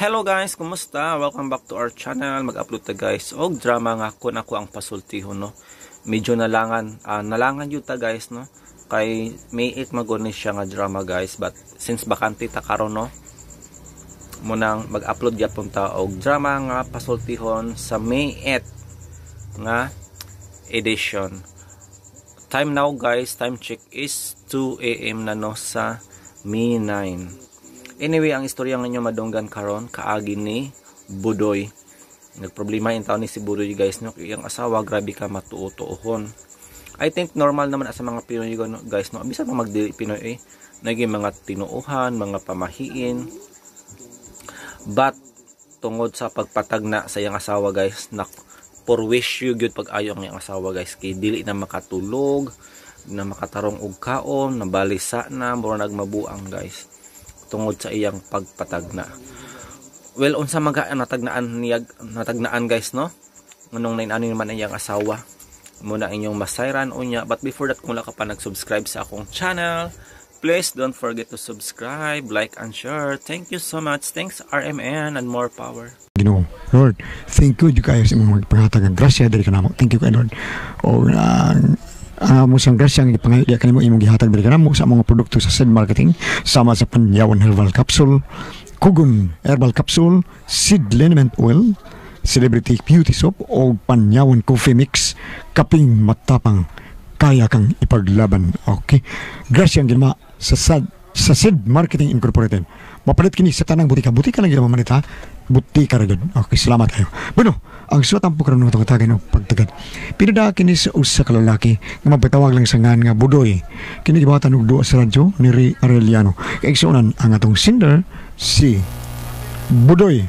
Hello guys, kumusta? Welcome back to our channel. Mag-upload ta guys og drama nga kun ako ang pasultihon no. Medyo nalangan yun ta guys no. Kay May 8 maguni siya nga drama guys, but since bakante ta karon no, munang mag-upload gyapon ta og drama nga pasultihon sa May 8 nga edition. Time now guys, time check is 2 AM na no sa May 9. Anyway, ang istorya nga nyo madunggan karon kaagi ni Budoy. Nagproblema yung taon ni si Budoy guys no. Yung asawa grabe ka matuo-tuohon. I think normal naman sa mga Pinoy guys no. Bisa pa magdili Pinoy naging mga tinuuhan, mga pamahiin. But tungod sa pagpatag na sa iyang asawa guys, for wish you good pag ayo ang iyang asawa guys, kay dili na makatulog, na makatarong og kaon, nabalisa na, mura nagmabuang guys. Tungod sa iyang pagpatag na. Well, unsa mga natagnaan guys no. Ngunong nainani naman iyang asawa. Muna inyong masayran unya. But before that, kung wala ka pa nag-subscribe sa akong channel, please don't forget to subscribe, like, and share. Thank you so much. Thanks RMN and more power. Ginoo, Lord, thank you kayo sa imong magpanghatag ng grasya diri kanamo. Thank you kay Lord. O mo sang grasya nga ipangayod kanimo imong gihatag diri kanamo sa mga produkto sa Sid Marketing sama sa Panyawan Herbal Capsule, Kugon Herbal Capsule, Sid Liniment Oil, Celebrity Beauty Soap o Panyawan Coffee Mix, kaping matapang kaya kang ipaglaban. Okay, grasya gina sa Sid Marketing Incorporated. Mapalit kini sa tanang butika lang gina mamanita. Butika ra gud. Okay, salamat kayo. Bueno, ang suwat ang pagkaroon ng tagay ng pagtagad. Pinada kini sa usa ka lalaki nga mapatawag lang sa ngan nga Budoy. Kini gibatan og duwa sa radyo ni Aureliano. Kay igsuonan ang atong singer si Budoy.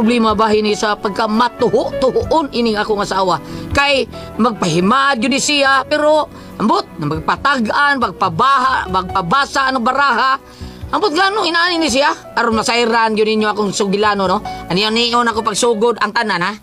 Problema bahin ni sa pagkamatuho-tuhoon ining akong asawa kay magpahimad yun siya pero ambot magpatagaan, magpabasa ano baraha ambot gano inaani ni siya aron masayran yun ninyo akong sugilano no aniyan niyon ako pagsugod ang tanan ha.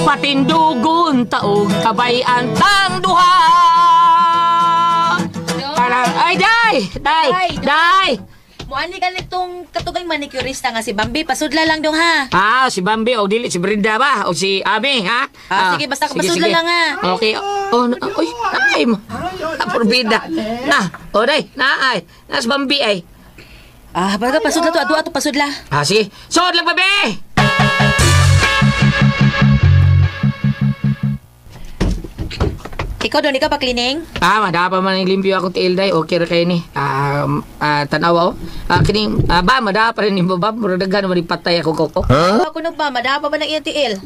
Patindugon taog kabayan tang duha. Parang ay day. Muani ganitong katugay manicurista nga si Bambi, pasudla lang dong ha. Si Bambi o dili si Brenda ba o si Ami ha? Sige basta pasudla lang ha. Okay. Oy, ay mo. Porbida. Day, naay. Nas Bambi ay. Baga pasudla to, ato pasudla. Sige. Sod lang babe. Ikaw doon, ikaw pa cleaning? Madapa man yung limpyo akong tiil day. Okay ra kayo ni. Tanawa o. Ba, madapa rin yung babab. Muradagan naman yung patay ako koko. Ako nagba, madapa ba ng iyong tiil?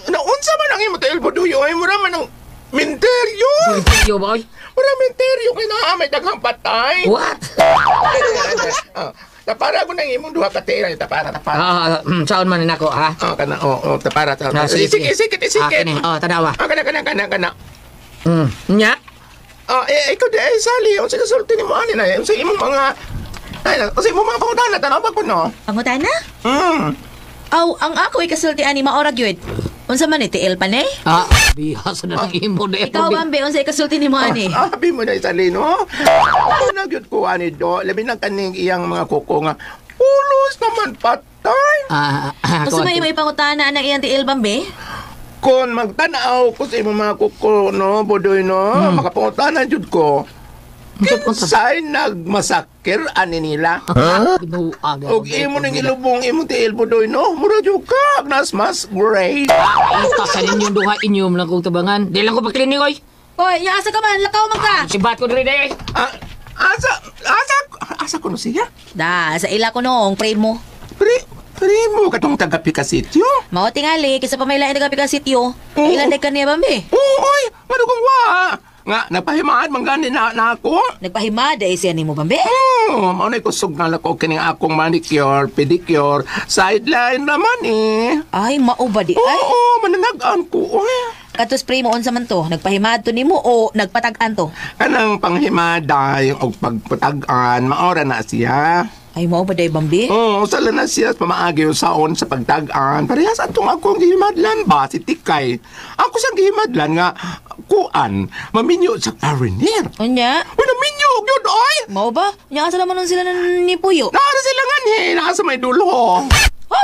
Naunsa man ang imo tiil Budoy? Ay, mura man ang minteryo. Minteryo ba oy? Mura minteryo kay naa may daghang patay. What? Tapara ko nang imong duha ka tiil. Tapara. Saon man nako ha? Tapara. Sige. Tanawa. Kana. Nya? Ikaw di ay sali. O sige, sulti ni mo ani na. Sa imong mga... Ay, kasi imong mga pangutana, tanaw pa ko, no? Pangutana? Aw, ang ako ikasulti ani maora gyud. Unsa man ni tiil pa ni? Bihas na ng imo na Ikaw Bambi, unsa ikasulti nimo ani? Abi mo na Salino. Ako na gyud ko ani do, labi na kaning iyang mga kuko nga. Ulos naman patay. Unsa man imo ipangutana ang iyang tiil Bambi? Kon magtanaw ko sa imong mga kuko no, bodoy no, makapuntanan jud ko. Kinsay nagmasakir ani nila. Og imo ning ilubong imo tiil bodoy no, mura jud ka nas mas great. Ita sa ninyong duha inyong lang kong tabangan. Di lang ko pakilinig, oy. Oy, asa ka man, lakaw man ka. Sibat ko rin eh. Asa ko no siya? Da, sa ila ko noong primo. Primo katong taga Pikasityo. Mao tingali kisa pa may lain taga sityo. Ilan day kaniya Bambi? Oy, madugong wa. Nga, napahimaan man gani na ako. Nagpahimada siya nimo Bambi? Maunay kusog nga lako kining akong manicure, pedicure, sideline naman eh. Ay, mao ba di ay? Oo, mananagaan ko. Katos primo unsa man to? Nagpahimad to nimo o nagpatag-an to? Kanang panghimaday o pagpatag-an, maora na siya. Ay, mao ba day Bambi? Oo, sala na siya pamaagi yung saon sa pagtag-an. Parehas atong akong gihimadlan ba, si Tikay. Ako siyang gihimadlan nga, kuan, maminyo sa foreigner. Unya? Maminyo, yun, oy! Mao ba? Nya asa naman sila ni Puyo? Nara sila nga ni, nasa may dulho.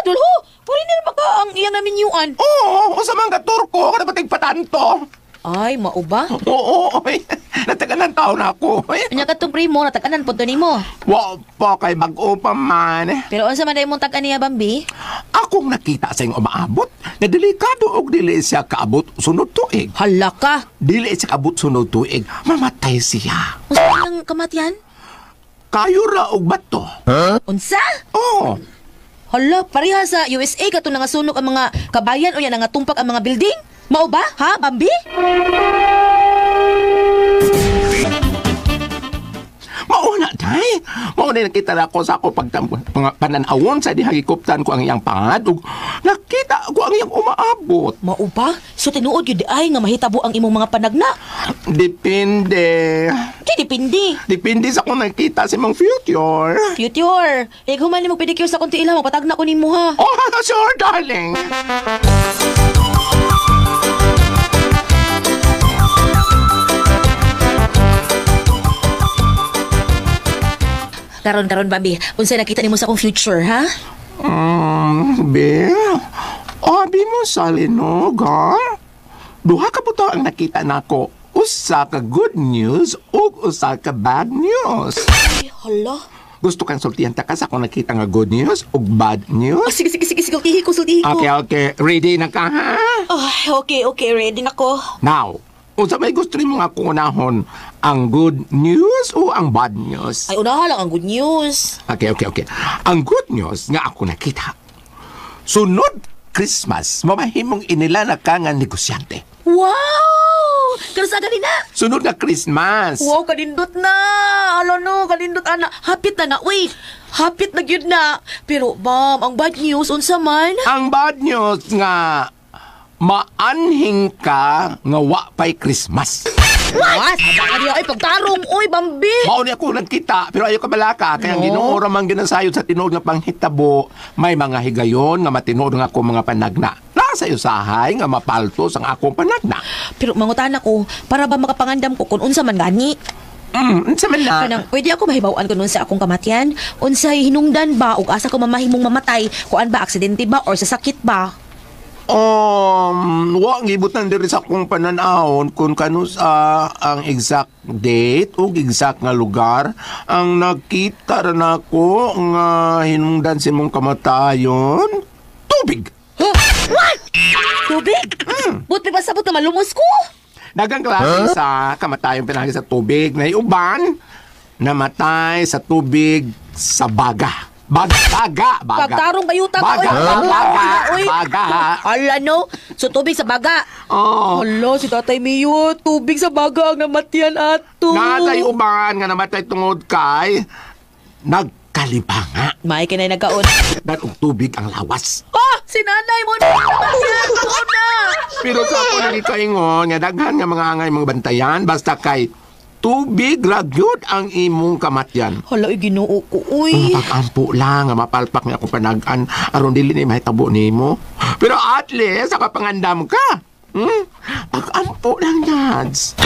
Dulho! Foreigner ba ka ang iyang naminyuan? Oo, sa mga turko, kada patig patanto. Ay, mao ba? Oo, oy. Natagalan tao na ako. Nya katong primo natag-anan pud to nimo. Wa pa kay bag-o pa man. Pero unsa man day mong tag-an niya Bambi? Akong nakita sa iyong umaabot na delikado og dili siya kaabot sunod tuig. Hala ka. Dili siya kaabot sunod tuig, mamatay siya. Unsa nang kamatian? Kayo ra og bato. Unsa? Oo. Hala, pareha sa USA kato nga sunog ang mga kabayan o yan nga tumpak ang mga building? Mao ba? Ha, Bambi? Mauna, day. Mauna nakita na ako sa ako pananawon sa dihagikuptan ko ang iyang pangad. Ug nakita ko ang iyang umaabot. Mao ba? So tinuod yun ay nga mahitabo ang imong mga panagna? Depende. Di dipindi. Depende sa kung nakita sa imong future. Future. Human ni mo pedicure sa kunti ilang, magpatagna ko nimo ha. Oh, sure, darling. Karon Bambi, unsa nakita nimo sa akong future ha? Be, abi mo sa linog, ha? Duha ka buto ang nakita nako. Usa ka good news ug usa ka bad news. Ay, hala. Gusto kang sultihan ta ka sa kung nakita nga good news ug bad news? Sige. Sultihi ko. Okay. Ready na ka, ha? Okay. Ready na ko. Now, unsa may gusto nimo nga kung unahon? Ang good news o ang bad news? Ay, unahan lang ang good news. Okay. Ang good news nga ako nakita. Sunod Christmas, mamahimong inila na ka nga negosyante. Wow! Kanasa ganina? Sunod na Christmas. Wow, kalindot na! Alo no, kalindot ana. Hapit na. Uy, hapit na gyud na. Pero, ma'am, ang bad news, unsa man? Ang bad news nga, maanhing ka nga wa pa'y Christmas. What? Sabi ka ay pagtarong. Uy, Bambi! Mauni ako nagkita, pero ayaw ka balaka. Kaya ang ginuora man ginasayod sa tinuod nga panghitabo, may mga higayon nga matinuod nga akong mga panagna. Nasa usahay nga mapaltos ang akong panagna. Pero mangutan ako, para ba makapangandam ko kung unsa man gani? Unsa man na? Kanang, pwede ako mahibawan kung sa akong kamatian? Unsay hinungdan ba o asa ko mamahimong mamatay? Kuan ba, aksidente ba or sa sakit ba? Wa gibutan diri sa akong pananahon kung kano sa ang exact date o exact nga lugar. Ang nakita ra nako nga hinungdan si mong kamatayon, tubig. Huh? What? Tubig? Buti pa sabot na malumos ko. Dagang klase sa kamatayon pinagi sa tubig. Na uban, namatay sa tubig sa baga. Baga. Pagtarong bayuta ko. Baga. Ala no, so tubig sa baga. Oh. Ala, si Tatay Mio, tubig sa baga ang namatian ato. Natay uban nga namatay tungod kay nagkalibanga. May kinay nagkaon. Dan og tubig ang lawas. Si nanay mo na namatian na. Pero sa ako nagikaingon nga daghan nga mga angay mga bantayan basta kay tubig ragyod ang imong kamatyan. Hala, Ginoo ko, uy. Pag-ampo lang nga mapalpak nga akong panagan aron dili ni mahitabo nimo. Pero at least nakapangandam ka. Pag-ampo lang, Nads.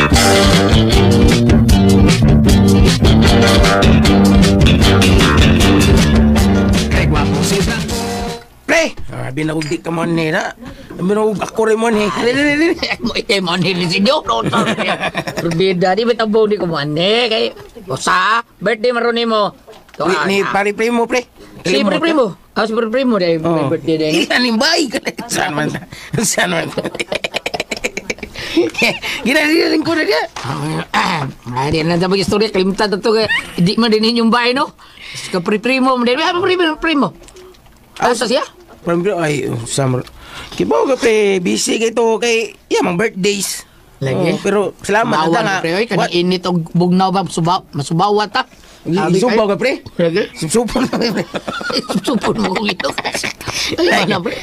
Kay gwapo sis na. Pre, binahog di ka man ni na. Binahog ako rin man eh. Mo ite mo ni sinyo no. Bida di bitabaw di ko man kay usa birthday maron nimo. Ni pari primo pre. Si primo. Si primo day birthday day. Animbay ka. Saan man. Saan man. Ginagaling ko na dia. Ay, na dapat istorya kalimutan to kay di man din inyong bahay no. Ka primo mo din. Primo. Asa siya? Primo ay summer. Kibaw ka pre, busy kay to kay mang birthdays. Lagi. Pero salamat Mawan, na nga. pre, kanang init og bugnaw ba masubawat ta. Subaw ka pre. Lagi. Supon ka pre. Supon mo kung ito. Ay, wala, pre.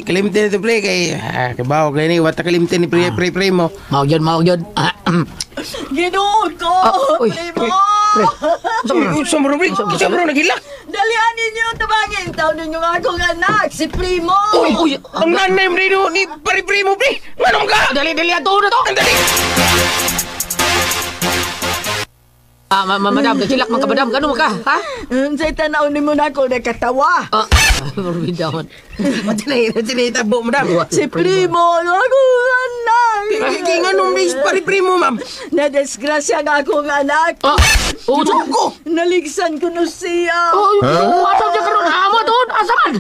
Kalimte nito pre kay kibaw kay ni wata kalimte ni pre mo. Mao yun. Ginoo ko, Uy, primo. Sumro pre, sumro nagila. Dalian ninyo tabangin. Taon ninyo nga akong anak, si Primo. Uy, Ang nanay mo rin ni pari primo pre. Manong ka? dali ato na to. Dali. Madam, kachilak man ka, madam. Gano'n ka, ha? Sa'y tanaw ni mo na ako nakatawa. Marbidawan. Matinay tabo mo daw. Si Primo, ang akong anak. Kaya nga nung race pari primo ma'am. Nadisgrasya nga akong anak. Sugo. Naligsan ko na siya. Asaw niya karoon. Amo doon. Asaman.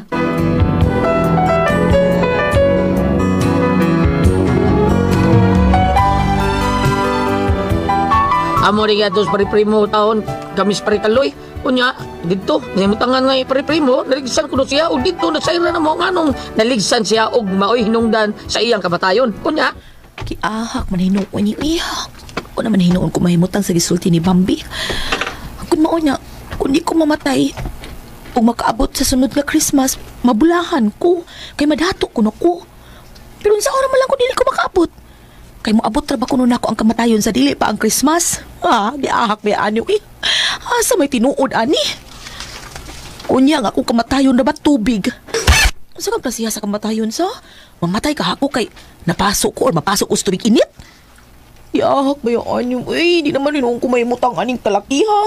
Amo rin gatos pari-primo taon. Kamis paritaloy. Unya, dito. Namutangan nga pari-primo. Naligsan ko na siya. O dito, nasayra na mo nga nung naligsan siya o maoy hinungdan sa iyang kamatayon. Unya. Kiahak man hinuon niyo iya. Ako naman hinuon ko mahimutang sa gisulti ni Bambi. Kung mao niya, kung di ko mamatay, kung makaabot sa sunod nga Christmas, mabulahan ko. Kay madato ko na ko. Pero sa oras man lang ko dili ko makaabot. Kay mo abot ra ba kuno nako ang kamatayon sa dili pa ang Christmas? Giahak ba anyo eh. Asa may tinuod ani? Unya nga kung kamatayon na ba tubig? Asa ka plasiya sa kamatayon sa? Mamatay ka ako kay napasok ko or mapasok ko sa tubig init? Giahak ba yung anyo? Di naman rin ko may mutang aning talakiha.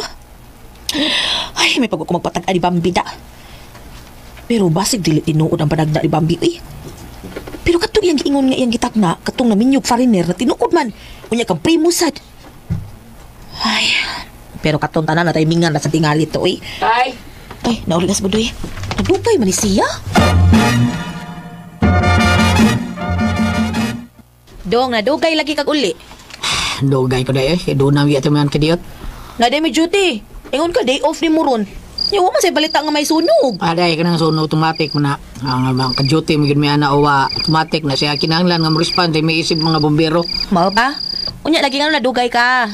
Ay, may pag ako magpatag ni Bambi da. Pero basig dili tinuod ang panagda ni Bambi eh. Pero katong yang giingon nga yang gitakna, katong naminyog foreigner na tinuod man. Unya kang primusad. Ay, pero katong tanan na timingan na sa tingali to eh. Ay. Ay, nauligas mo doy. Nagdugay man ni siya. Dong, nadugay lagi kag uli. Dugay ko na eh. Doon na wiyat man kadiyot. Na day may duty. Ingon ka day off ni Muron. Yawa man say balita nga may sunog. Aday ka nang suno automatic mo na. Ang ka-duty mo yun may ana owa automatic na siya kinahanglan nga mo-respond may isip mga bombero. Mao ba? Unya lagi nga nadugay ka.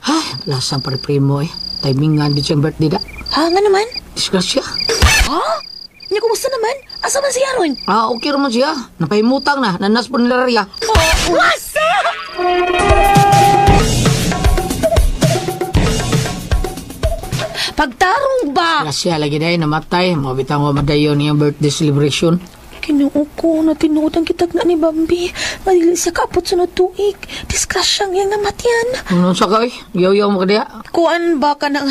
Ha? Lasang pare-primo eh. Timingan din siyang birthday da. Ha, nga naman? Disgrasya. Ha? Nya kumusta naman? Asa man siya ron? Okay naman siya. Napahimutang na. Nanas po nilarya. Wasa! Pagtarong ba? Lasya lagi dahil namatay. Mabitang ko madayon niyang birthday celebration. Kinuo ko na tinuod ang kitag na ni Bambi. Madili siya kapot sunod tuig. Diskrasyang yang namatyan. Ano sa ka eh? Yaw-yaw mo ka diya. Kuan ba ka nang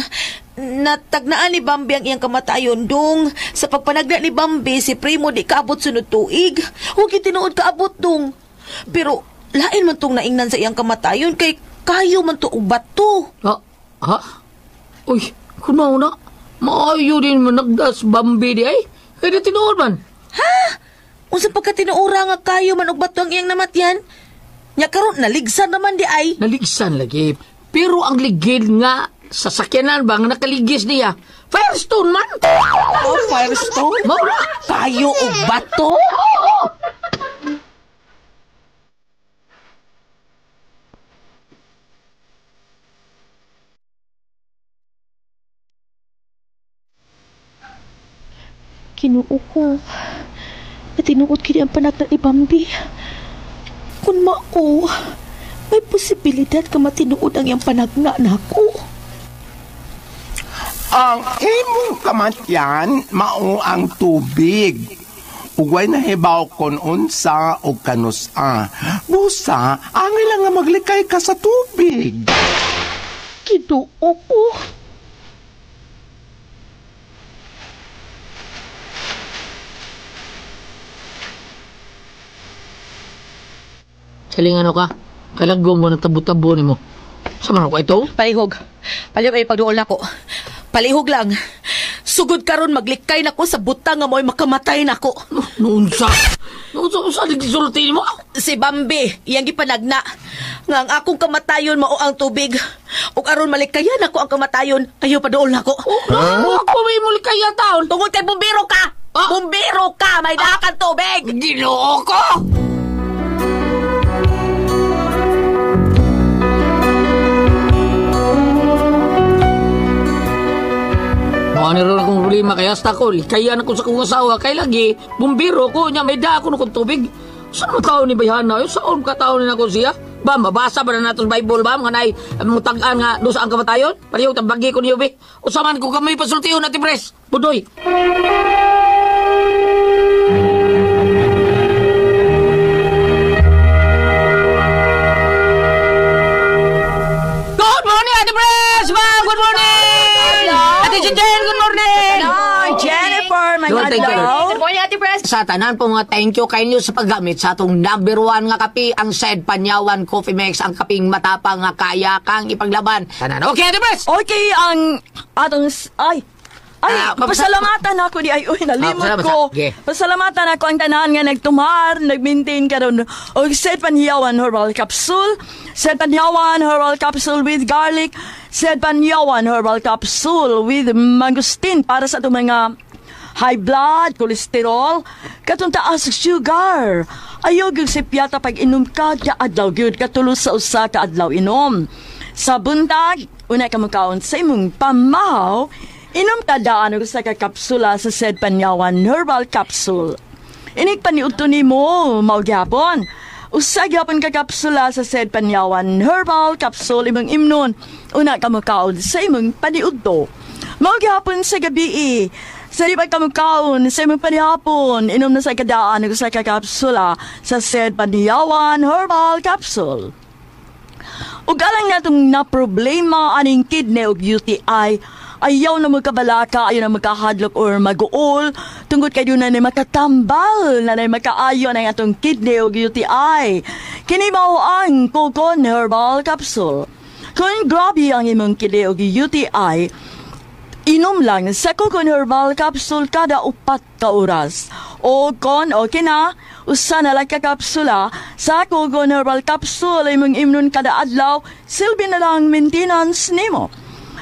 natagnaan ni Bambi ang iyang kamatayon dong. Sa pagpanagda ni Bambi, si Primo di kaabot sunod tuig. Huwag tinuod kaabot dong. Pero lain man tong naingnan sa iyang kamatayon kay kayo man to ubat to. Ha? Uy, kunaw na. Maayo din managdas Bambi di ay. Kaya di tinuod man. Unsa pagkatinuura nga kayo man ubat to ang iyang namatyan? Nya karon naligsan naman di ay. Naligsan lagi. Pero ang ligid nga sa sakyanan bang nakaligis niya. Firestone man. Oh, Firestone? Maura. Kayo ubat to? Kinuo ko. Natinuod kini ang panagda ni Bambi. Kung mao, may posibilidad ka matinuod ang iyang panagna na ako. Ang imong kamatyan, mao ang tubig. Ugway na hibaw kon unsa o kanusa. Busa, angay lang nga maglikay ka sa tubig. Kiduo ko. Saling ano ka? Kalagom mo ng tabo-tabo ni mo. Sama ko ito? Palihog. Palihog ay pagduol na ko. Palihog lang. Sugod karon maglikay na ko sa butang nga mo'y makamatay na ko. Noon sa nagdisulti mo? Si Bambi, iyang gipanagna. Nga ang akong kamatayon mao ang tubig. Ug aron malikayan ako ang kamatayon, ayo paduol na ko. Ako may muli kaya taon. Tungod kay bumbiro ka! Bumbiro ka! May dakan tubig! Ginoo ko! Ano rin akong problema kaya hasta ko, kaya na ko sa kong asawa, kay lagi, bumbiro ko niya, may da ako ng tubig. Saan mo tao ni Bayhana? Saan ka tao ni ako siya? Ba, mabasa ba na natin Bible ba? Mga nay, mutagaan nga, doon saan kamatayon? Pariyaw, tabagi ko niyo, be. O saman ko kami pasultiyo natin, pres. Budoy. Good morning, Ate Pres! Good morning! Ate Jen, good morning! Jennifer, my Good, thank you. Good morning, Ate Pres. Sa tanan po mga thank you kayo sa paggamit sa atong number 1 nga kape, ang Sed Panyawan Coffee Mix, ang kaping matapang nga kaya kang ipaglaban. Tanan. Okay, Ate Pres! Okay, ang atong... pasalamatan ako di ay, nalimot salamat ko. Okay. Pasalamatan ako ang tanan nga nagtumar, nag-maintain ka doon. O Sed Panyawan Herbal Capsule, Sed Panyawan Herbal Capsule with garlic, Sed Panyawan Herbal Capsule with mangosteen para sa itong mga high blood, cholesterol, katong taas sugar. Ayaw gyud si piyata pag inom ka, adlaw gyud katulos sa usa ka adlaw inom. Sa buntag, una ka makaon sa imong pamahaw, inom ka daan og sa ka kapsula sa Sed Panyawan Herbal Capsule. Inig paniudto nimo mao gyapon. Usa gyapon ka kapsula sa Sed Panyawan Herbal Capsule imong imnon. Una ka makaon sa imong paniudto. Mao gyapon sa gabi. Sa di pagkamukaon, sa imong panihapon, inom na sa kadaan ng sa kakapsula sa Sed Panyawan Herbal Capsule. Ug alang natong na problema aning kidney ug UTI, ayaw na magkabalaka, ayaw na magkahadlok or mag-uol, tungkol kayo na makatambal, na makaayo na atong kidney ug UTI. Kini mao ang Kogon Herbal Capsule. Kung grabe ang imong kidney ug UTI, inom lang sa Kogon Herbal Capsule kada 4 ka oras. O kon okay na, usa na lang ka kapsula sa Kogon Herbal Capsule imong imnon kada adlaw, silbi na lang maintenance nimo.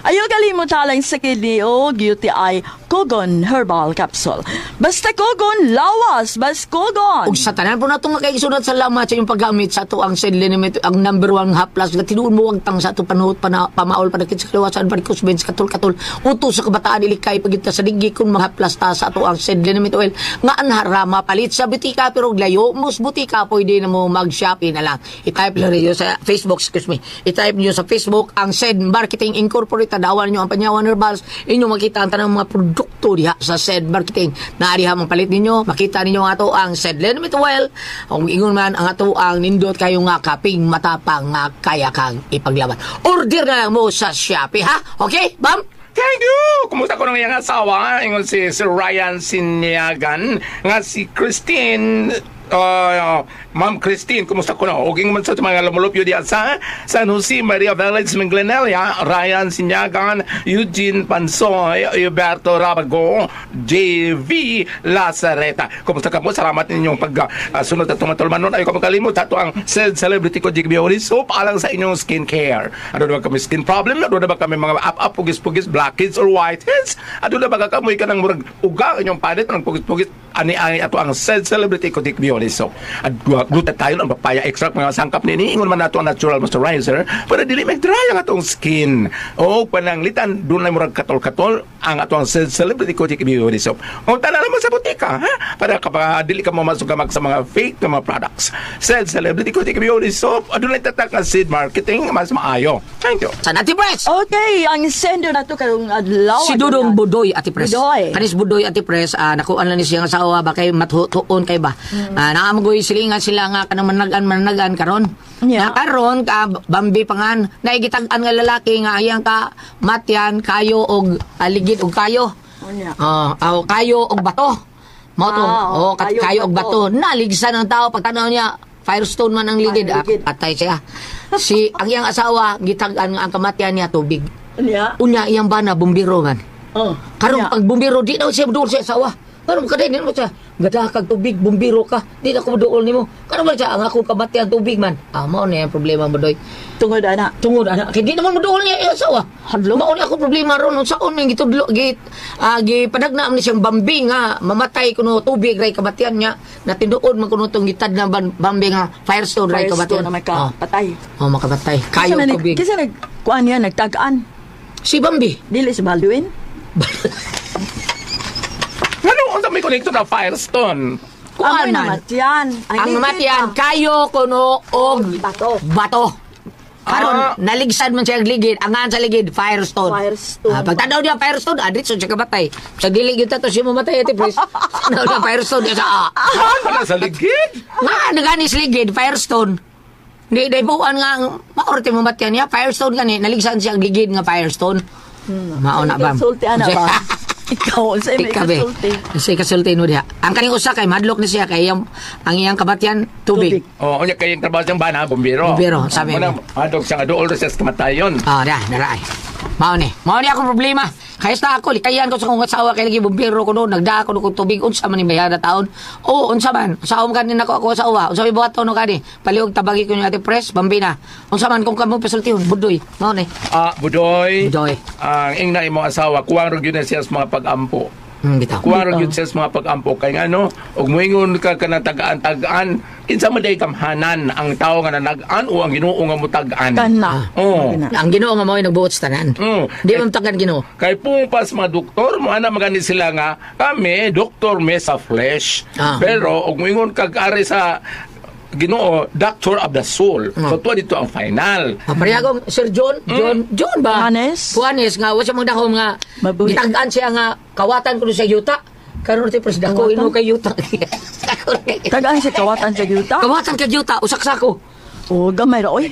Ayaw kalimot talang sa kidney o UTI, Kogon Herbal Capsule. Basta Kogon, lawas, bas Kogon. Ug sa tanan po nato nga kay isunod salamat sa inyong paggamit sa ato ang Sed Liniment, ang number 1 haplas nga tinuod mo wag tang sa ato panuhot pamaol panakit sa kalawasan barikos benz katul uto sa kabataan ilikay pagita sa diggi kun mahaplas ta sa ato ang Sed Liniment oil nga anharama palit sa butika pero layo mus butika pwede na mo mag-Shopee na lang. I-type lang niyo sa Facebook, i-type niyo sa Facebook ang Sed Marketing Incorporated. Tadawan niyo ang Panyawan Herbals, inyo makita ang tanang mga produkto diha sa Sed Marketing. Naariha mong palit ninyo, makita ninyo nga ato ang Sed Liniment Oil. Kung ingon man ang ato ang nindot kayo nga kaping matapang nga kaya kang ipaglaban. Order na lang mo sa Shopee, ha? Okay, Bam? Thank you! Kumusta ko ng iyang asawa? Ingon si Sir Ryan Sinyagan, nga si Christine, Ma'am Christine, kumusta ko na? Okay man sa mga lumulupyo diya sa San Jose, Maria Village, Minglenelia, Ryan Sinyagan, Eugene Pansoy, Huberto Rabago, JV Lazareta. Kumusta ka mo? Salamat ninyong pag-sunod at tumatulman nun. Ayaw ka magkalimut. Ito ang Sed Celebrity ko, Jigby Oli Soap, alang sa inyong skincare. Ano na ba kami skin problem? Ano na ba kami mga up-up, pugis-pugis, blackheads or whiteheads? Ano na ba kamoy ka ng murag uga inyong padet, ng pugis-pugis, ani ay ato ang celebrity kotik biolisop. At glutat tayo ng papaya extract mga sangkap nini ingon man nato ang natural moisturizer para dili mag-dry ang atong skin. O pananglitan doon na murag katol-katol ang ato ang celebrity kotik biolisop. O tanan naman sa butika ha para kapag dili ka mamasugamag sa mga fake na mga products. Celebrity kotik biolisop adunay tatak nga seed marketing mas maayo. Thank you. Sa Ate Pres. Okay, ang sender na to karong adlaw. Si Dudong Budoy, Ate Pres. Budoy. Kanis Budoy, Ate Pres, nakuan lang ni siyang asawa ba kay matuon kay ba. Naamagoy silingan sila nga kanang managan karon. Yeah. Na karon ka Bambi pangan naigitag-an nga lalaki nga ayang ka matyan kayo og ligid og kayo. Kayo og bato. Mao to. Kayo og bato. Naligsan ang tao pagtanaw niya. Firestone man ang ligid. Atay siya. Ang iyang asawa gitag-an nga ang kamatyan niya tubig. Unya iyang bana bumbiro man. Karong pag bumbiro di na siya duol siya asawa. Karong kaday mo siya. Gadah kag tubig bumbiro ka. Di na ko duol nimo. Karong ba siya ang akong kamatyan tubig man. Mao na yung problema Budoy. Tungod ana. Kaya di naman maduol niya yung asawa. Mao na ako problema ron. Unsaon yung gipadagna ni siyang Bambi nga mamatay kuno tubig ray kamatyan niya. Natinduon man kuno tong gitad na Bambi nga Firestone ray kamatyan. Firestone na may kapatay. Makapatay. Kayo tubig. Kasi nagkuan niya, nagtagaan. Si Bambi. Dili si Baldwin. Ano unsa may konekto na Firestone? Ang matyan. Ang matyan kayo kuno og bato. Karon naligsan man siya ang ligid, angan sa ligid Firestone. Pagtanaw niya Firestone, adit siya kabatay. Sa dili gyud to siya mamatay Ate Pres. Tanaw niya Firestone sa Ano sa ligid? nga nagani sa ligid Firestone. Di buwan nga maorte mamatyan niya Firestone gani naligsan siya ang ligid nga Firestone. Mao na ba? Sulti ana ba? Ikaw sa may kasulti. Sa kasulti no diha. Ang kaning usa kay madlok ni siya kay ang iyang kabatyan tubig. Unya kay trabaho siyang bana bumbiro. Bumbiro, sabi mo. Madok siya duol sa kamatayon. Naray. Mao ni akong problema. Kaya sa ako, likayan ko sa kong asawa kay lagi bumbiro ko noon, nagdaa ko kong tubig, unsa man yung bayada taon. Unsa man, usaom kanin ako asawa, unsa may buhat tono kani, paliog tabagi ko yung Ate Pres, Bambina. Unsa man kung kamo pasultihon, Budoy, mao ni. Budoy. Budoy. Ang ingna imong asawa, kuwang rog yun siya sa mga pag-ampo. Bitaw. Kuwang rog yun siya sa mga pag-ampo. Kaya nga og muingon ka na tagaan, kinsa mo day kamhanan ang tao nga nanagaan o ang Ginoo nga mo tagaan. Kana. Ang Ginoo nga mao nagbuot sa tanan. Di mo tagan Ginoo. Kay pumpas mga doktor mo ana magani sila nga kami doktor me sa flesh. Pero og muingon kag ari sa Ginoo, doctor of the soul. So tuwa dito ang final. Parehagong Sir John ba? Juanes nga wa siya magdahom nga gitagaan siya nga kawatan kuno sa yuta. Karon ti Pres dako ino kay yuta. Tagaan siya kawatan sa yuta. Kawatan kay yuta usak sako. Gamay ra oy.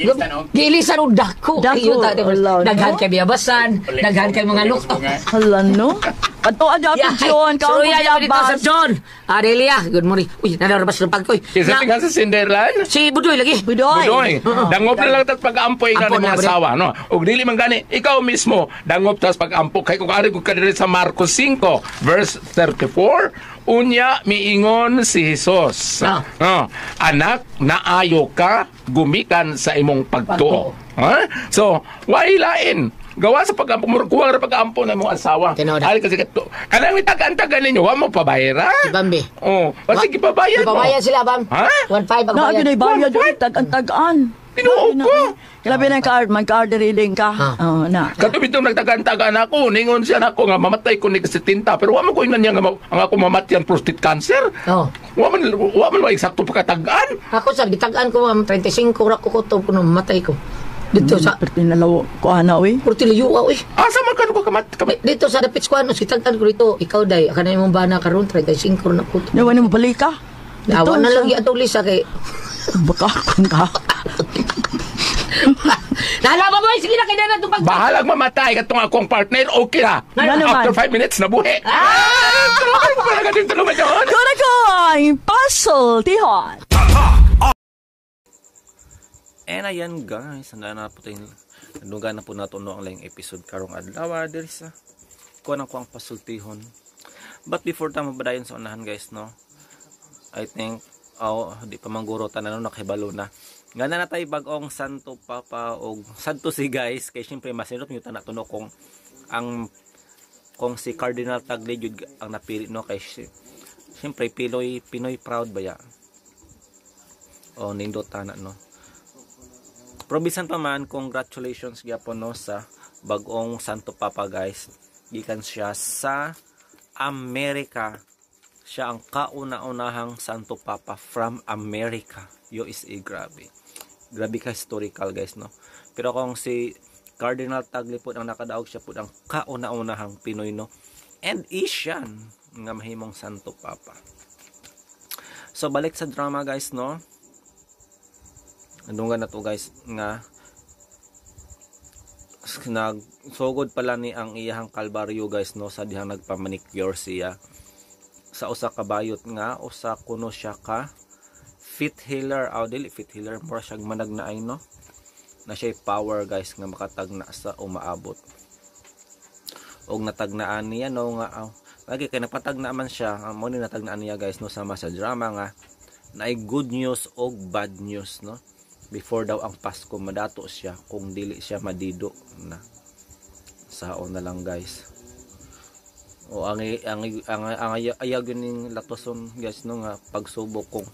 Gilisan og dako kay yuta. Daghan kay biyabasan, daghan kay mga lukto. Hala no. Ato aja John ka. Suruya ya dito Sir John. Adelia, good morning. Uy, nadarabas ng pagkoy. Isa tingnan sa Cinderland. Si Budoy lagi. Budoy. Dangop na lang tas pag-ampoy nga ng asawa, no? Og dili man gani, ikaw mismo dangop tas pag-ampo kay kung ari ko kadiri sa Marcos 5 verse 34, unya miingon si Jesus. Anak, naayo ka gumikan sa imong pagtuo. So, why lain? Gawa sa pag-ampo, kuwang ra pag-ampo na mong asawa. Ali kasi kato. Kanang itagan-tagan ninyo, wa mo pabayra? Si Bambi. Sige, pabayad mo. Pabayad sila, Bam. 1.5 ang bayad. Na, bayad yung tagan-tagaan. Tinuog ko. Kailabi ng card, mag-card reading ka. Na. Katubitong nagtagan-tagan ako, ningon siya na ako nga mamatay ko ni kasi tinta, pero wa man ko inan niya nga ang ako mamatyan prostate cancer. Wa man eksakto pagkatagaan. Ako sa gitagaan ko 35 ra ko kutob ko mamatay ko. Dito sa pertinalaw ko ana oy. Portillo oy. Asa man ka kamat? Dito sa dapit ko ano gitagaan ko dito. Ikaw day, kana imong bana karon 35 ra na ko. Nawa ni mo balik ka. Awan na lang atong lisa kay baka kun ka. Nalaba mo, sige na, kaya na itong pag... Bahalag mamatay katong akong partner, okay na. After 5 minutes, nabuhi. Tulungan mo pala gating tulungan yun. Kurakoy, puzzle, tihon. And ayan guys, handa na po tayo. Nandungan na po natin ang lang episode karong adlaw. There is kuha na ko ang pasultihon. But before tayo mabadayon sa unahan guys, no? I think, di pa mangguro tanan nakahibalo na. Gana na tayo bagong Santo Papa o Santo si guys. Kaya syempre masinop nyo tanan tuno kung si Cardinal Tagle ang napili no kay Siyempre, Pinoy proud ba ya? O, nindot na, no? Probisan pa man, congratulations gyapon no sa bagong Santo Papa, guys. Gikan siya sa Amerika. Siya ang kauna-unahang Santo Papa from America. USA, grabe. Grabe ka historical, guys, no? Pero kung si Cardinal Tagle po ang nakadaog, siya po ang kauna-unahang Pinoy, no? And Asian nga mahimong Santo Papa. So, balik sa drama, guys, no? Andungan na to, guys, nga nagsugod pala ni ang iyahang kalbaryo, guys, no? Sa dihang nagpamanicure siya sa usa ka bayot nga usa kuno siya ka fit healer, dili fit healer, mura siya managnaay, no? Na siya power, guys, nga makatagna sa umaabot. Og natagnaan niya, no, nga lagi kay napatagna man siya, mo ni natagnaan niya, guys, no, sama sa drama nga naay good news og bad news, no? Before daw ang Pasko madato siya kung dili siya madido na saon na lang, guys. O ang ayag ning latoson, guys, no, nga pagsubok kung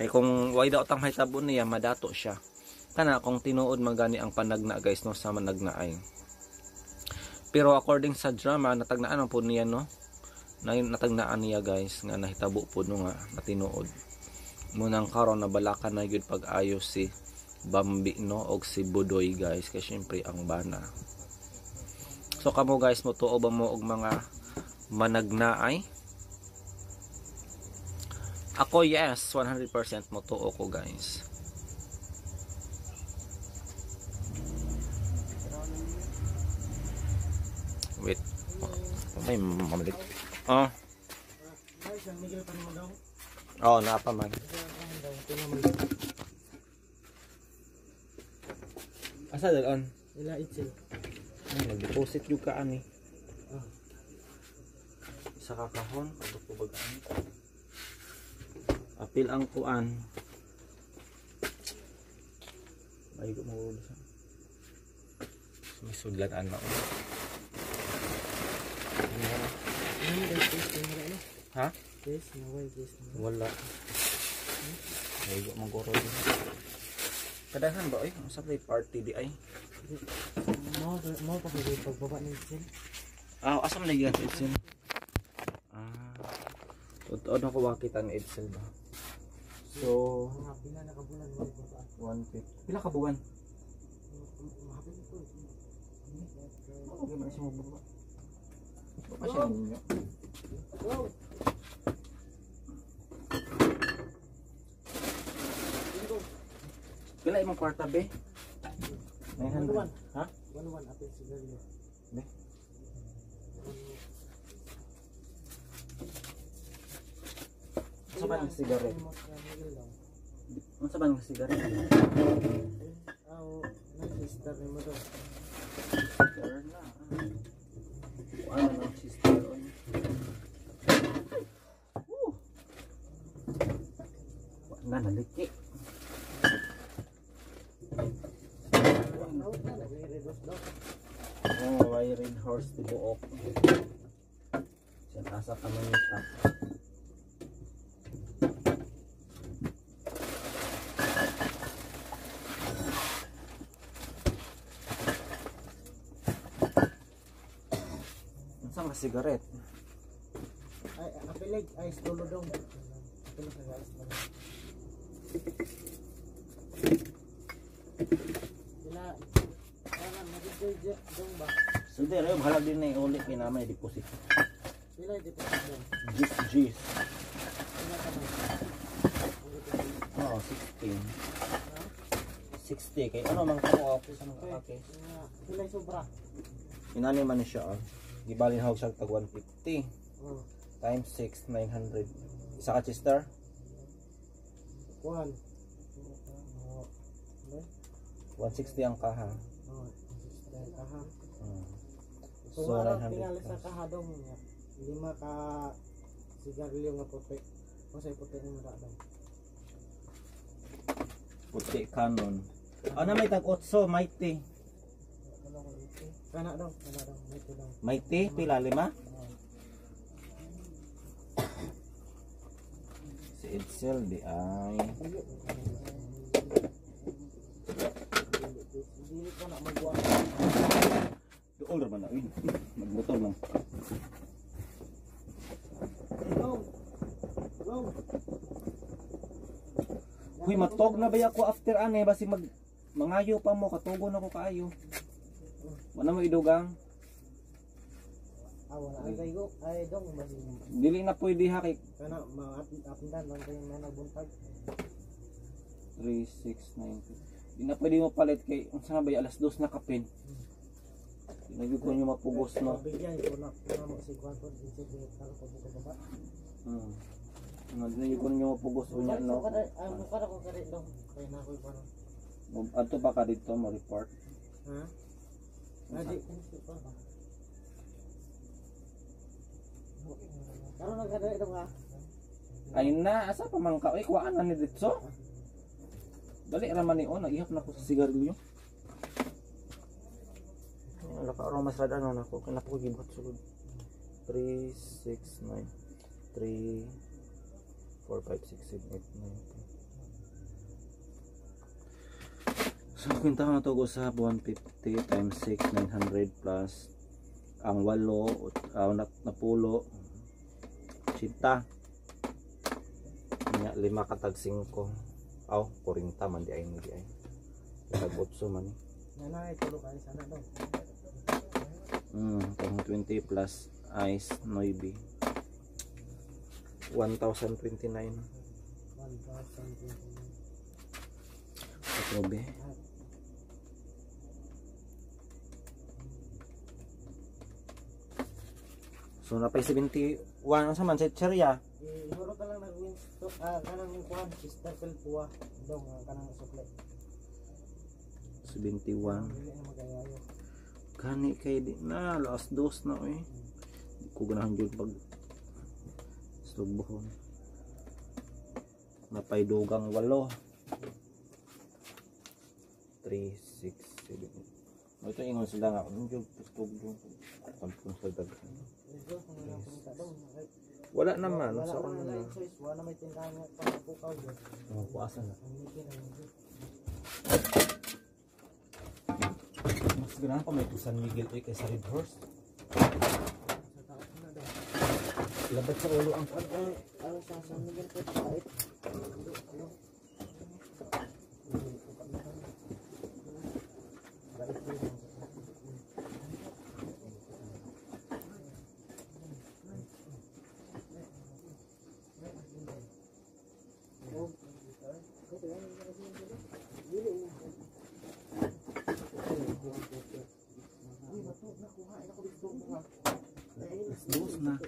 kay kung way daw tang mahitabo niya madato siya kana kung tinuod magani ang panagna, guys, no, sa managnaay. Pero according sa drama natagnaan po niya, no, natagnaan niya, guys, nga nahitabo po no nga natinuod munang karon na balaka na gyud pag-ayo si Bambi, no, og si Budoy, guys, kay syempre ang bana. So kamo, guys, mo tuo ba mo og mga managnaay? Ako, yes, 100% mo tuo ko, guys. Wait. May mamalik. Napa man. Asa dalon? Ila itsil. Nag-deposit yung kaan eh. Sa kakahon, ito po bagaan. Apil ang kuan. Bago mo ulo sa. May sudlan na. Ha? Wala. Bago mong goro din. Kadahan ba, ang sablay party di ay? Mo pa kayo pagbaba ng itsil. Asam na yung itsil? Tuod na ko wakita ng itsil ba? So, Pila na kabulan 150. Pila ka buwan? Okay, man siya mababa. Baka siya ninyo. Pila imong kwarta, be? 900. Ha? 1 apil sigarilyo. Be? Ano ba ng sigaret? Ano ba ng sigaret? Sister ni mo to. Sister na. Ano ng sister? Wala na, naliki. Why red horse to buok? Siya nasa kamanita. Saan ka sigaret? Ay, apilig. Ay, stulo dong. Apilig na guys. Sila, mag-i-joy dong ba? So, dito, bahala din na yung ulit kinamay deposit. Sila, deposit dong. Gis. Sila ka ba? Oo, 16. 60. Kaya ano, mga kamo-office sa mga kakis. Sila sobra. Inani man siya, gibalin hawag siya tag 150 times 6, 900. Isa ka chister? 160 ang kaha. Kaha. So, So, 900 tingali sa plus. kaha dong. 5 ka sigarilyo nga puti. Masay puti na maradong. Puti kanon. Ano may tag 8, mighty. Kana dong. May ito dong. Mighty, pila 5? si Edsel di ay dool man na magmotor man. Huy, matog na ba ako after ane basi mangayo pa mo katugon ako kaayo. Wala mo idugang. Wala ang tayo ay dong Dili na pwede ha kay kana maapindan lang kayo na nabuntag. 3690. Di na pwede mo palit kay unsa na ba alas 2 na kapin. Nagig ko nyo mapugos no. Bigyan ko na mo si kwarto insig talo ko baba. Nagig ko nyo mapugos unya no. Ano para ko kare dong kay na ko para. Adto pa ka dito mo report. Ha? Adi pa. Karon nagkada dong ha. Ay na asa pa man ka oy kuhaan na ni ditso. Dali ra man ni on ihap na ko sa sigarilyo. Wala ka aromas rada na ako kaya ko gibot sulod 3 6 9 3 4 5 6 7 8 9 so kwenta ko na to sa 150 times 6 900 plus ang 8 na pulo chita nya 5 katag 5 aw 40 man di ay ni di ay katag 8 man Nanay tulo kay sana dong. 20 plus ice 9 1029 1,029. Atrobe so napay 71 ang saman sa cherya Ihuro ka lang nag-win stop kanang kuan sister pel puwa dong kanang sukle. 71 Dili na magayayo. kani kay di na last dose na di ko ganahan jud pag subuhon napay dugang 8 3 6 7 ito ingon sila nga jud tug tampon sa dag wala naman sa ano na wala may tindahan nga pangpukaw jud. kuasa na mas ganahan pa may San Miguel kaysa Red Horse. Labat sa ulo ang ano sa San Miguel ko kahit dos na.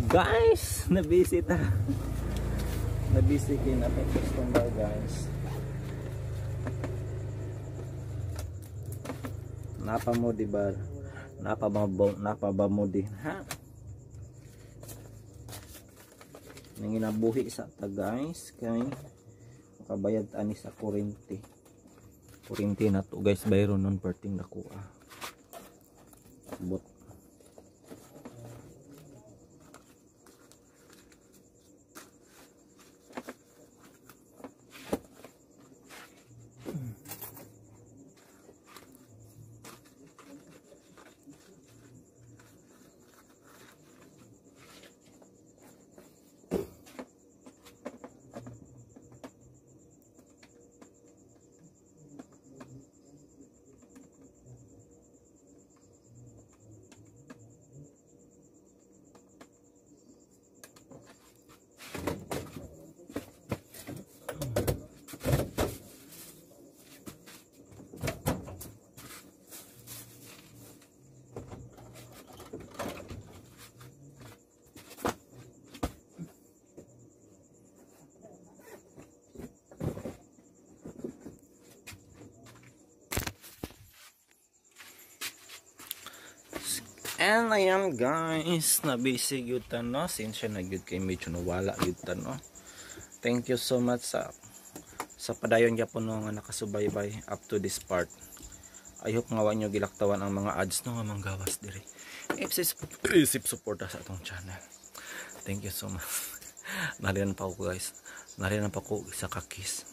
Guys, nabisita. Nabisita na pa customer guys. Napa mo di ba? Napa ba mo din ha? Nanginabuhi sa ta guys kay makabayad ani sa kuryente. Kuryente na to guys bayron non perting nakuha. Bot And ayan guys, nabisi yun no, since siya nagyud kay medyo nawala yun no. Thank you so much sa padayon gyapon no nga nakasubaybay up to this part. I hope nga wa nyo gilaktawan ang mga ads no nga manggawas diri. Isip suporta sa atong channel. Thank you so much. Nariyan pa ako guys. Nariyan pa ako sa kakis.